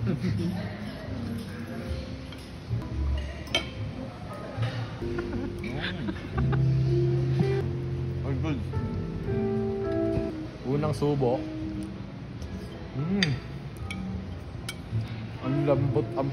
All good. Unang subo. Ang lambot ang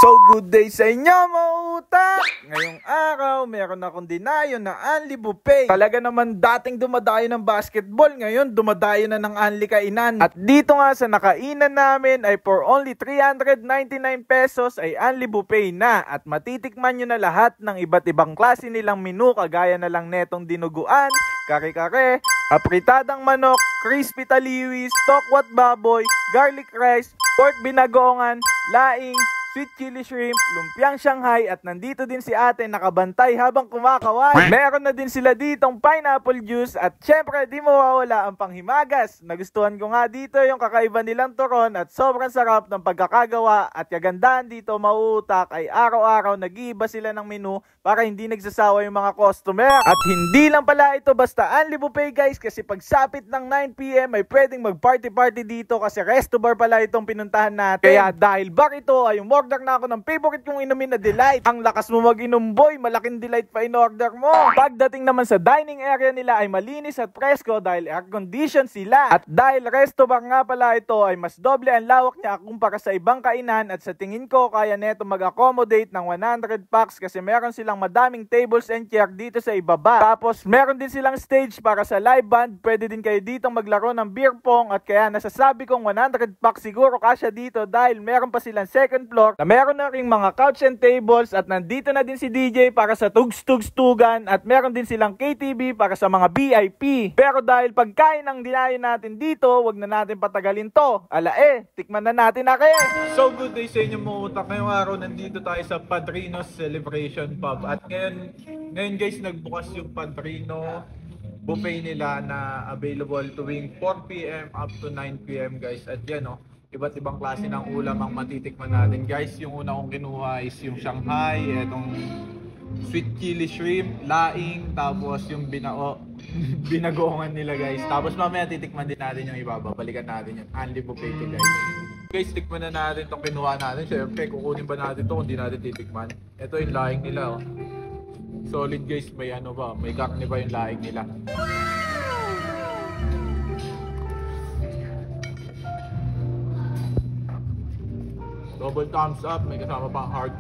So good day sa inyo mga utak! Ngayong araw, meron akong dinayo na Unli Buffet. Talaga naman dating dumadayo ng basketball, ngayon dumadayo na ng Unli Kainan. At dito nga sa nakainan namin ay for only 399 pesos ay Unli Buffet na. At matitikman nyo na lahat ng iba't ibang klase nilang menu, kagaya na lang netong dinuguan, kare-kare, apritadang manok, crispy taliwis, tokwat baboy, garlic rice, pork binagongan, laing, sweet chili shrimp, lumpiang Shanghai, at nandito din si ate nakabantay habang kumakaway. Meron na din sila ditong pineapple juice at syempre di mawawala ang panghimagas. Nagustuhan ko nga dito yung kakaiba nilang turon at sobrang sarap ng pagkakagawa at kagandahan dito mauutak ay araw-araw nag-iiba sila ng menu para hindi nagsasawa yung mga customer. At hindi lang pala ito basta Unli Buffet guys, kasi pagsapit ng 9 PM ay pwedeng mag-party-party dito kasi resto bar pala itong pinuntahan natin. Kaya dahil bar ito ay order na ako ng favorite kong inumin na Delight. Ang lakas mo mag-inom boy, malaking delight pa in-order mo. Pagdating naman sa dining area nila ay malinis at presko dahil air-condition sila. At dahil resto bar nga pala ito ay mas doble ang lawak niya kumpara sa ibang kainan at sa tingin ko kaya neto mag-accommodate ng 100 packs kasi meron silang madaming tables and chair dito sa ibaba. Tapos meron din silang stage para sa live band. Pwede din kayo ditong maglaro ng beer pong at kaya nasasabi kong 100 packs siguro kasya dito dahil meron pa silang second floor na meron na ring mga couch and tables at nandito na din si DJ para sa tugs-tugs-tugan at meron din silang KTV para sa mga VIP. Pero dahil pagkain ang dinayo natin dito, wag na natin patagalin to. Tikman na natin na kayo. So good day sa inyo mga utak. Ngayong araw nandito tayo sa Padrino's Celebration Pub. At ngayon guys, nagbukas yung Padrino buffet nila na available tuwing 4 PM up to 9 PM guys. At yan iba't ibang klase ng ulam ang matitikman natin guys. Yung una kong kinuha is yung Shanghai, etong sweet chili shrimp, laing, tapos yung binagongan nila guys. Tapos mamaya titikman din natin yung iba, babalikan natin yung Unli Buffet guys. Guys, tikman na natin itong kinuha natin. Siyempre, kukunin ba natin ito kung di natin titikman? Ito yung laing nila Solid guys, may may karne ba yung laing nila. Double thumbs up, may kasama pang heart.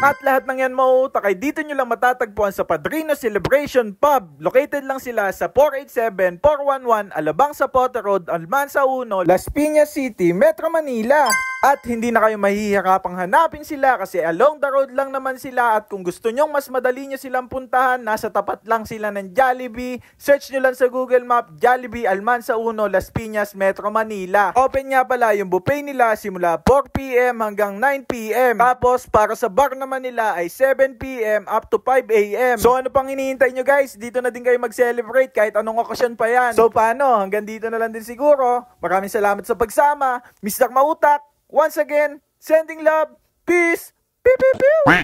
At lahat ng yan mauutak ay dito nyo lang matatagpuan sa Padrino Celebration Pub. Located lang sila sa 487-411 Alabang Zapote Road, Almansa 1, Las Piñas City, Metro Manila. At hindi na kayo mahihirapang hanapin sila kasi along the road lang naman sila. At kung gusto nyong mas madali nyo silang puntahan, nasa tapat lang sila ng Jollibee. Search nyo lang sa Google Map, Jollibee, Almansa 1, Las Piñas, Metro Manila. Open nga pala yung buffet nila simula 4 PM hanggang 9 PM. Tapos para sa bar naman nila ay 7 PM up to 5 AM. So ano pang hinihintay nyo guys? Dito na din kayo mag-celebrate kahit anong okasyon pa yan. So paano? Hanggang dito na lang din siguro. Maraming salamat sa pagsama. Mr. Mautak, once again, sending love. Peace. Pew, pew, pew.